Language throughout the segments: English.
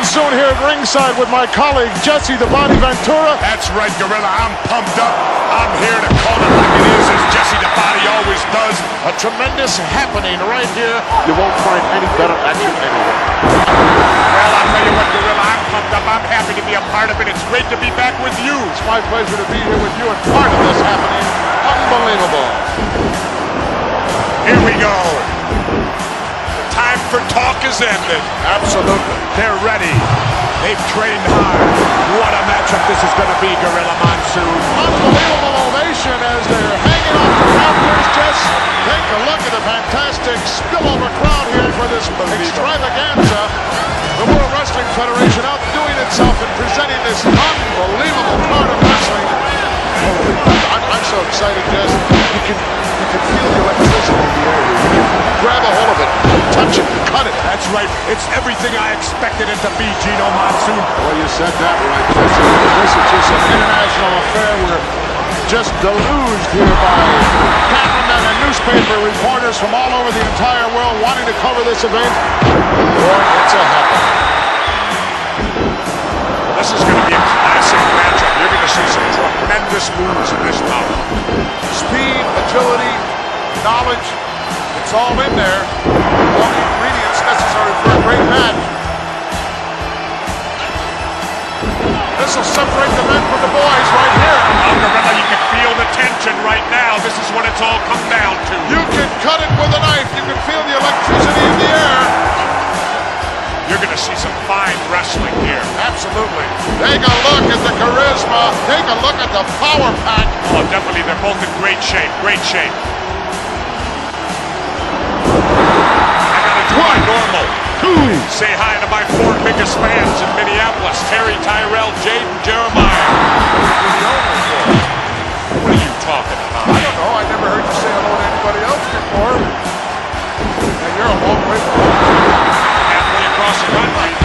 Monsoon here at ringside with my colleague Jesse the Body Ventura. That's right, Gorilla. I'm pumped up. I'm here to call it like it is, as Jesse the Body always does. A tremendous happening right here. You won't find any better action anywhere. Well, I'll tell you what, Gorilla, I'm pumped up. I'm happy to be a part of it. It's great to be back with you. It's my pleasure to be here with you and part of this happening. Unbelievable. Here we go. Time for talk is ended. Absolutely. They're ready. They've trained hard. What a matchup this is going to be, Gorilla Monsoon. Unbelievable ovation as they're hanging off the rafters. Just take a look at the fantastic spillover crowd here for this extravaganza. The World Wrestling Federation outdoing itself and presenting this unbelievable part of wrestling. I'm so excited, Jess. You can feel the electricity in the air. You can grab a hold of it, touch it, cut it. That's right. It's everything I expected it to be, Gino Monsoon. Well, you said that right, Jesse. This is just an international affair. We're just deluged here by cameramen and newspaper reporters from all over the entire world wanting to cover this event. Boy, it's a happening. This is going to be a classic matchup. You're going to see some tremendous moves in this bout. Speed, agility, knowledge, it's all in there. All the ingredients necessary for a great match. This will separate the men from the boys right here. Gorilla, you can feel the tension right now. This is what it's all come down to. You can cut it with a knife. You can feel the electricity in the air. You're going to see some fine wrestling here. Absolutely. Take a look at the charisma. Take a look at the power pack. Oh, definitely. They're both in great shape. Great shape. I got to do my normal. Say hi to my 4 biggest fans in Minneapolis. Terry, Tyrell, Jaden, Jeremiah. What are you talking about? I don't know. I never heard you say hello to anybody else before. And you're a long way from home. Across the country.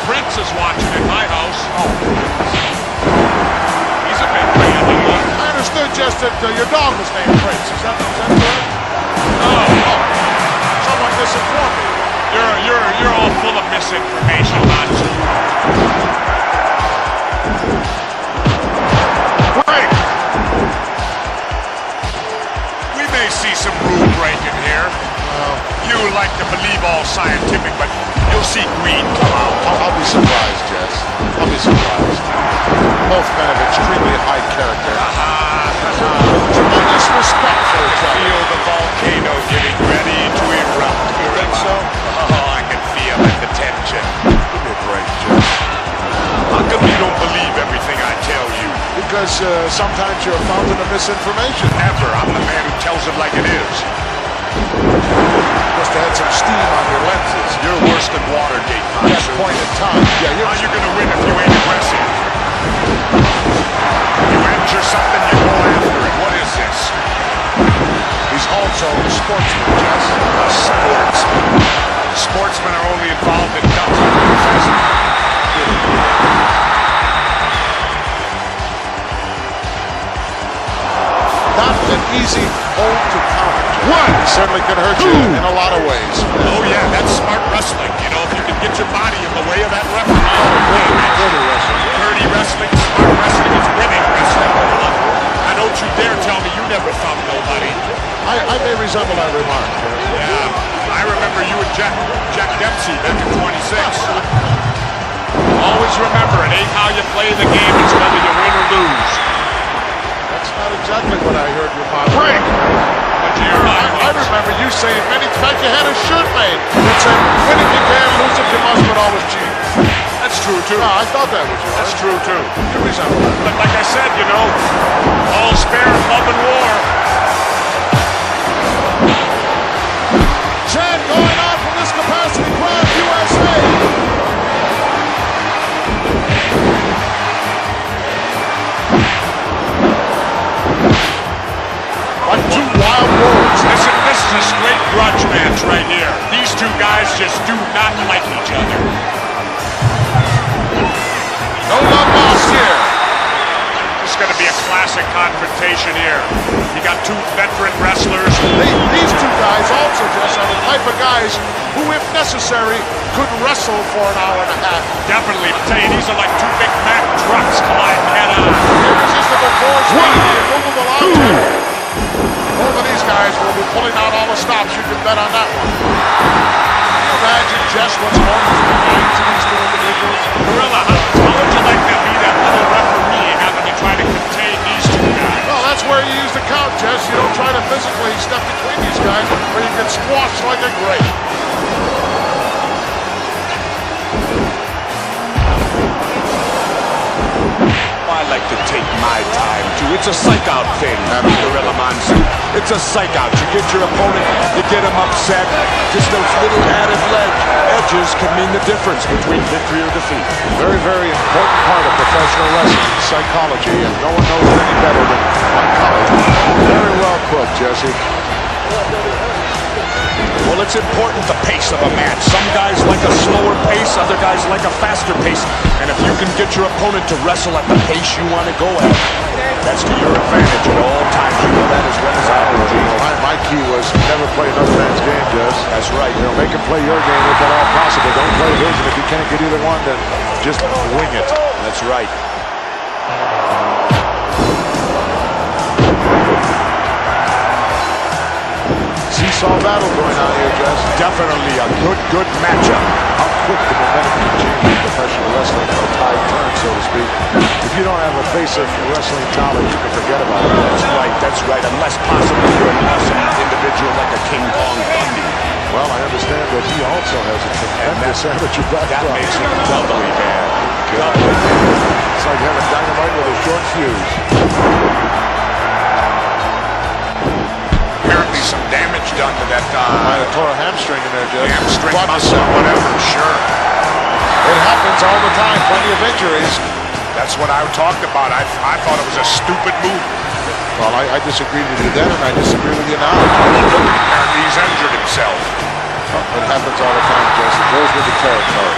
Prince is watching at my house. Oh. He's a big fan. I understood just that your dog was named Prince. Is that correct? No. Oh. Someone misinformed me. You're all full of misinformation, Monsoon. Break. We may see some rule breaking here. You like to believe all scientific, but you'll see green come out. I'll be surprised, Jess. I'll be surprised. Both men of extremely high character. Tremendous respect for each other. Feel the volcano getting ready to erupt. You think so? Oh, I can feel it, the tension. Give me a break, Jess. How come you don't believe everything I tell you? Because sometimes you're a fountain of misinformation. Never. I'm the man who tells it like it is. Must have had some steam on your lenses. You're worse than Watergate, At that point in time. Yeah, how you gonna win if you ain't aggressive? You injure something, you go after it. What is this? He's also a sportsman, Jess. A sportsman. Sportsmen are only involved in ducking. Not an easy hold to counter. One. Certainly can hurt you in a lot of ways. Oh yeah, that's smart wrestling. You know, if you can get your body in the way of that referee. Dirty wrestling. Dirty wrestling, smart wrestling is winning wrestling. And don't you dare tell me you never thumped nobody. I may resemble that remark. Yeah, I remember you and Jack Dempsey back in 26. Always remember, it ain't how you play the game, it's whether you win or lose. That's not exactly what I heard your father. Break! I remember you saying many times you had a shirt made that said, win if you can, lose if you must, but always cheat. That's true, too. No, I thought that was yours. That's true, too. You resemble that. But like I said, you know, all's fair in love and war. Chad going on from this capacity crowd, USA. Like 2 wild wolves. Listen, this is a straight grudge match right here. These two guys just do not like each other. No love lost here. This is going to be a clash classic confrontation here. You got two veteran wrestlers. These two guys also, Jess, are the type of guys who, if necessary, could wrestle for an hour and a half. Definitely. I'm telling you, these are like two big Mack trucks colliding head-on. Irresistible force, immovable object. Both of these guys will be pulling out all the stops. You can bet on that one. Can you imagine, Jess, what's going through the minds of these two individuals? Gorilla, how would you like to be that little referee having to try to contain these two guys? Well, that's where you use the count, Jess. You don't try to physically step between these guys or you get squashed like a grape. I like to take my time, too. It's a psych-out thing, Gorilla Monsoon. It's a psych-out. You get your opponent, you get him upset. Just those little added edges can mean the difference between victory or defeat. Very, very important part of professional wrestling, psychology, and no one knows it any better than oncology. Very well put, Jesse. Well, it's important the pace of a match. Some guys like a slower pace, other guys like a faster pace. And if you can get your opponent to wrestle at the pace you want to go at, that's to your advantage at all times. You know that as well as I do. My key was never play another man's game, Jess. That's right. You know, make him play your game if at all possible. Don't play his, and if you can't get either one, then just wing it. That's right. Seesaw battle going on here, Jess. Definitely a good matchup. How quick the momentum can change in professional wrestling on a tide turn, so to speak. If you don't have a basic wrestling knowledge, you can forget about it. That's right. Unless possibly you're an awesome individual like a King Kong Bundy. Well, I understand that he also has a tremendous amateur background. That makes him doubly bad. It's like having dynamite with a short fuse. Apparently some damage done to that Might have tore a hamstring in there, Jess. hamstring muscle, whatever, sure. It happens all the time, plenty of injuries. That's what I talked about. I thought it was a stupid move. Well, I disagreed with you then, and I disagree with you now. Apparently he's injured himself. It happens all the time, Jess. It goes with the territory.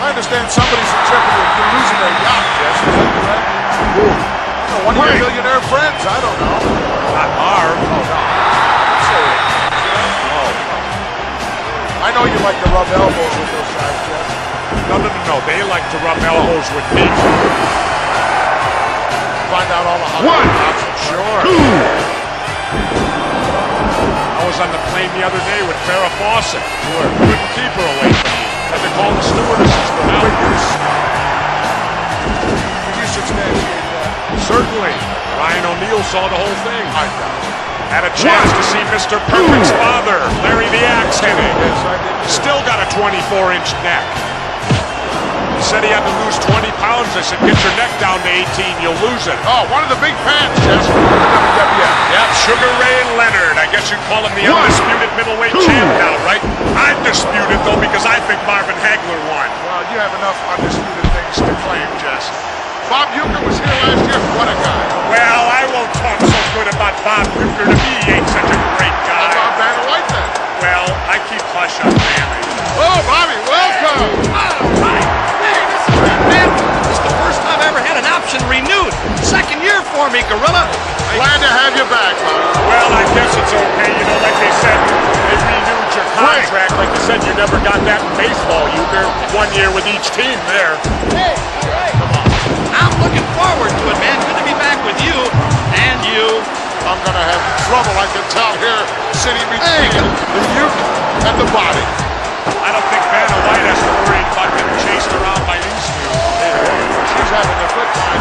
I understand somebody's in jeopardy of losing their yacht, Jess. Is that correct? One of your millionaire friends, I don't know. Not Marv. Oh, no. Say it. Oh. I know you like to rub elbows with those guys, Jess. No. They like to rub elbows with me. Find out all the hot options. Sure. I was on the plane the other day with Farrah Fawcett. Couldn't keep her away from me. Had to call the stewardesses for help. You should substantiate that. Certainly. Ryan O'Neal saw the whole thing. Had a chance to see Mr. Perfect's father, Larry the Axe Hennig. Yes, I did. Still got a 24-inch neck. He said he had to lose 20 pounds. I said, get your neck down to 18, you'll lose it. Oh, one of the big fans, Jess, from the WWF. Yep, Sugar Ray Leonard. I guess you'd call him the undisputed middleweight champ now, right? I'm disputed, though, because I think Marvin Hagler won. Well, you have enough undisputed things to claim, Jess. Bob Uecker was here last year. What a guy. Well, I won't talk so good about Bob Uecker. To me, he ain't such a great How guy. about Vanna White then? Well, I keep hush on Vanna. Oh, Bobby, welcome. All right. Hey, this is fantastic. This is the first time I ever had an option renewed. Second year for me, Gorilla. Glad to have you back, Bobby. Well, I guess it's okay. You know, like they said, they renewed your contract. Like you said, you never got that in baseball, Uecker. 1 year with each team there. Hey, all right. I'm looking forward to it, man. Good to be back with you and you. I'm going to have trouble, I can tell, here sitting between the Uke and the body. I don't think Vanna White has to worry about getting chased around by these two. She's having a good time.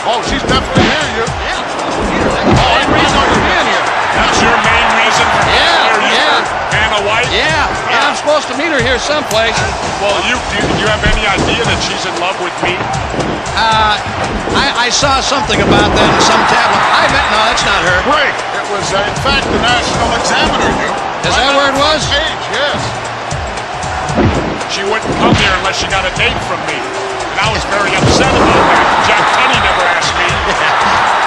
Oh, she's definitely here, Uke. Yeah, I'm supposed to be here. That's the main reason I'm being here. That's your main reason for being here, Yeah. Vanna White? Yeah, I'm supposed to meet her here someplace. Well, do you have any idea that she's in love with me? I saw something about that in some tablet. No, that's not her. Great. It was, in fact, the National Examiner, Uke. Is that where it was? Page, yes. She wouldn't come here unless she got a date from me. And I was very upset about that. Jack Tunney never asked me.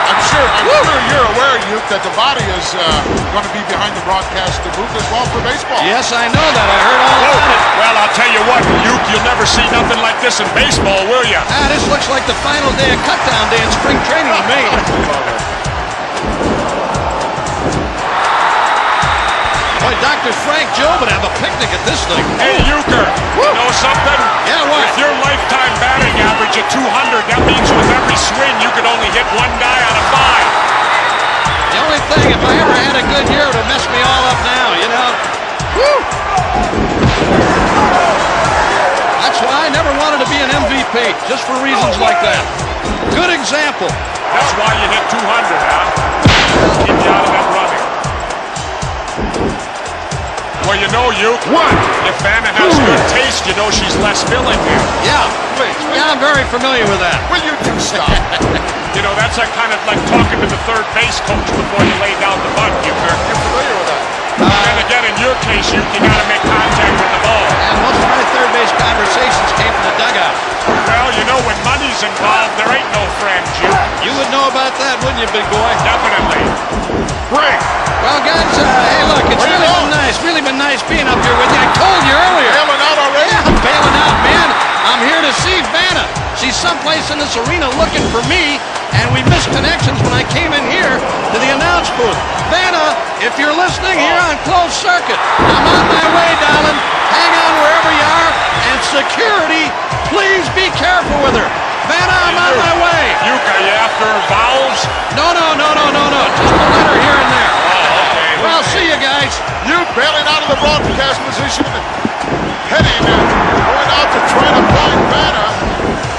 I'm I'm sure you're aware, Luke, that the body is going to be behind the broadcast booth as well for baseball. Yes, I know that. I heard all about it. Well, I'll tell you what, Luke, you'll never see nothing like this in baseball, will you? This looks like the final day of cutdown day in spring training to me. Boy, Dr. Frank Joe would have a picnic at this thing. Hey, Euchre, you know something? Yeah, what? With your lifetime batting average of 200, that means with every swing you could only hit one guy out of 5. The only thing, if I ever had a good year, it would mess me all up now, you know? Woo! That's why I never wanted to be an MVP, just for reasons like that. Good example. That's why you hit 200, huh? Keep you out of that running. Well, you know, if Vanna has good taste, you know she's less filling here. Yeah, yeah, I'm very familiar with that. Will you do stop? You know, that's like kind of like talking to the third base coach before you lay down the bunt, Euchre. You're familiar with that? And again, in your case, you got to make contact with the ball. And most of my third base conversations came from the dugout. Well, you know, when money's involved, there ain't no friends, You would know about that, wouldn't you, big boy? Definitely. Break. Well, guys, hey, look, it's really been nice being up here with you. I told you earlier. Bailing out already? Yeah, I'm bailing out, man. I'm here to see Vanna. She's someplace in this arena looking for me, and we missed connections when I came in here to the announce booth. Vanna, if you're listening here on closed circuit, I'm on my way, darling. Hang on wherever you are, and security, please be careful with her. Vanna, I'm on my way. Euchre, are you after her vowels? No. Just a letter here and there. Oh, okay. Well, see you guys. You bailing out of the broadcast position, heading going out to try to find Vanna.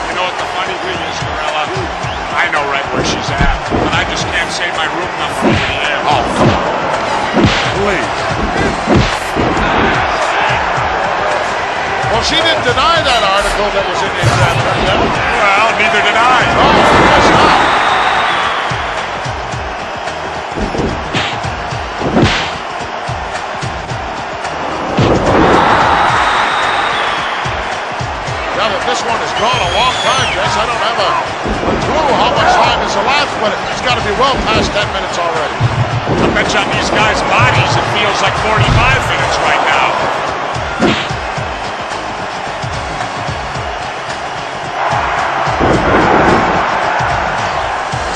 You know what the funny thing is, Gorilla? I know right where she's at, but I just can't say my room number over the air. Oh, come on. Please. Well, she didn't deny that article that was in the Examiner. Well, neither did I. Oh, that's not. This one has gone a long time, Jess. I don't have a clue how much time is elapsed, but it's got to be well past 10 minutes already. I bet you on these guys' bodies it feels like 45 minutes right now.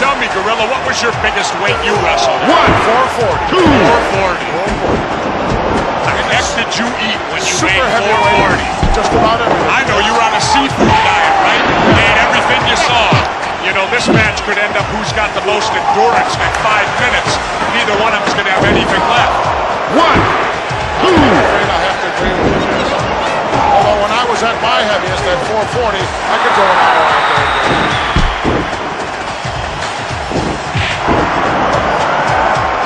Tell me, Gorilla, what was your biggest weight you wrestled? 440. 440. What the heck did you eat when you Super weighed 440? Just about everything. I know you were on a seafood diet, right? You ate everything you saw. You know, this match could end up who's got the most endurance at 5 minutes. Neither one of them's going to have anything left. 1, 2. I'm afraid I have to agree with you, Jess. Although when I was at my heaviest at 440, I could go an hour out there.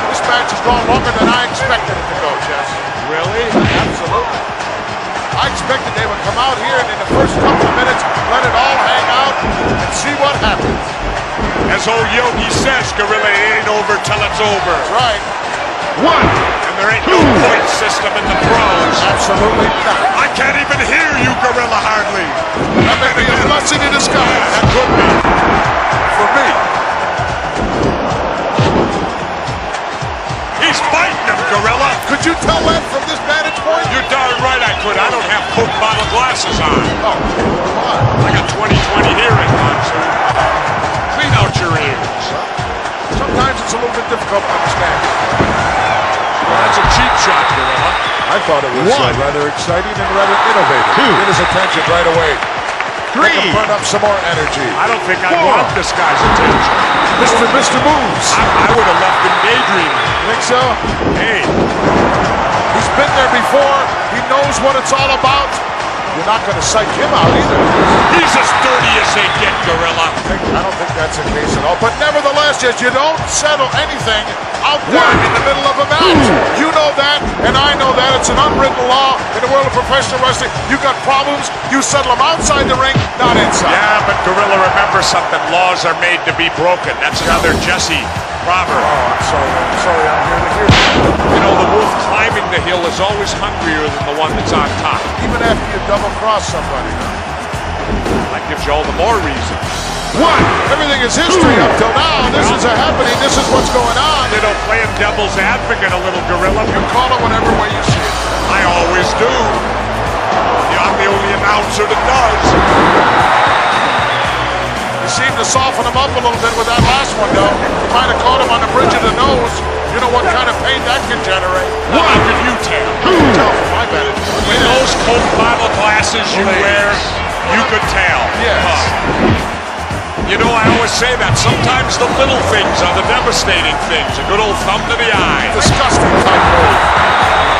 This match has gone longer than I expected it to go, Jess. Really? Absolutely. I expected they would come out here and in the first couple of minutes let it all hang out and see what happens. As old Yogi says, Gorilla, it ain't over till it's over. That's right. 1. And there ain't no point system in the pros. Absolutely not. I can't even hear you, Gorilla, hardly. That may be a blessing in disguise. That could be. For me. He's fighting him, Gorilla. Could you tell that from this vantage point? You're darn right I could. I don't have Coke bottle glasses on. Oh, come on. I got 20/20 hearing, Monster. Clean out your ears. Sometimes it's a little bit difficult to understand. Well, that's a cheap shot, Gorilla. I thought it was rather exciting and rather innovative. Get his attention right away. 3. Make him burn up some more energy. I don't think I want this guy's attention. Mr. Moves. I would have left him daydreaming. Think so? Hey, He's been there before. He knows what it's all about. You're not going to psych him out either. he's as dirty as they get, Gorilla. I don't think that's the case at all. But nevertheless, yes, you don't settle anything out there in the middle of a match. You know that, and I know that. It's an unwritten law in the world of professional wrestling. You got problems, you settle them outside the ring, not inside. Yeah, but Gorilla, remember something. Laws are made to be broken. That's another Jesse proverb. Oh, I'm sorry. I'm here to hear that. You know, the wolf climbing the hill is always hungrier than the one that's on top. Even after you double-cross somebody. That gives you all the more reason. One. Everything is history up till now. This is a happening. This is what's going on. You know, playing devil's advocate a little, Gorilla. You call it whatever way you see it. I always do. I'm the only announcer that does. You seem to soften him up a little bit with that last one, though. You might have caught him on the bridge of the nose. You know what kind of pain that can generate. Well, how can you tell? I can tell from my vantage point. With those Coke bottle glasses you wear, you could tell. Yes. You know, I always say that. Sometimes the little things are the devastating things. A good old thumb to the eye. Disgusting type move.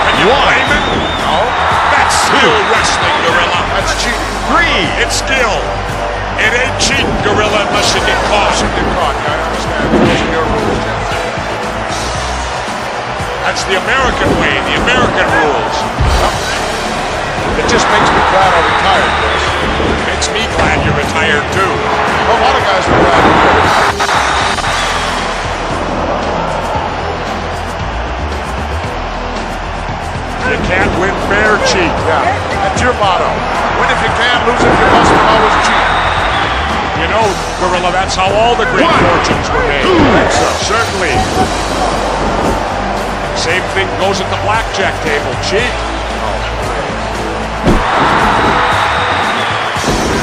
Can you blame him? No. That's skill wrestling, Gorilla. That's cheating. 3. It's skill. It ain't cheating, Gorilla, unless you get caught. You get caught. Yeah, I understand. Those are your rules, Jeff. That's the American way, the American rules. It just makes me glad I retired, Chris. Makes me glad you're retired, too. A lot of guys are glad. You can't win fair, cheat. Yeah, that's your motto. Win if you can, lose if you must, but always cheat. You know, Gorilla, that's how all the great fortunes were made. Certainly. Same thing goes at the blackjack table. Cheat.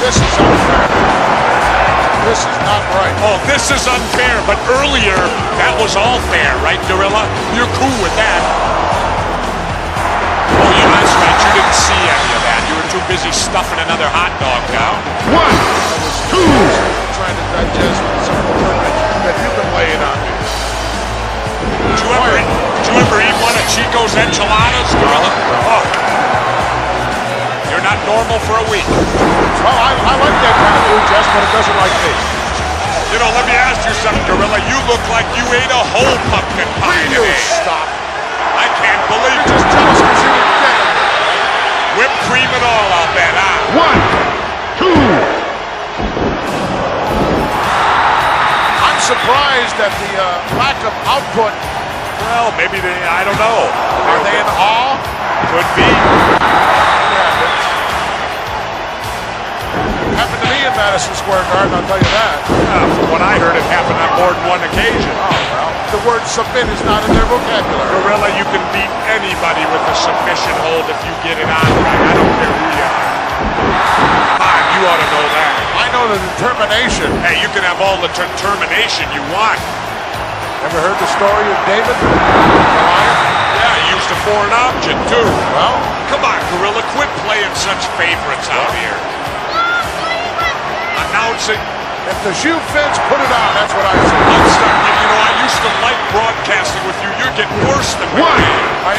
This is unfair. This is not right. Oh, this is unfair, but earlier, that was all fair, right, Gorilla? You're cool with that. Oh, yeah, that's right. You didn't see any of that. You were too busy stuffing another hot dog down. 1, 2. Trying to digest some of the information that you've been laying on me. Did you ever eat one of Chico's enchiladas, Gorilla? Oh. You're not normal for a week. Well, I like that kind of food, Jess, but it doesn't like me. You know, let me ask you something, Gorilla. You look like you ate a whole pumpkin pie You today. stop. I can't believe You're it. just jealous because you didn't get it. Whipped cream and all, I'll bet, huh? 1, 2. I'm surprised at the lack of output. Well, maybe they, I don't know. Are they in awe? Could be. Happened to me in Madison Square Garden, I'll tell you that. From what I heard, it happened on more than one occasion. Oh, well, the word submit is not in their vocabulary. Gorilla, you can beat anybody with a submission hold if you get it on right. I don't care who you are. Come on, you ought to know that. I know the determination. Hey, you can have all the determination you want. Ever heard the story of David? Goliath? Yeah, he used a foreign object, too. Well, Come on, Gorilla, quit playing such favorites out here. Announcing. if the shoe fits, put it on. That's what I say. I'm starting, you know, I used to like broadcasting with you. You're getting worse than me. I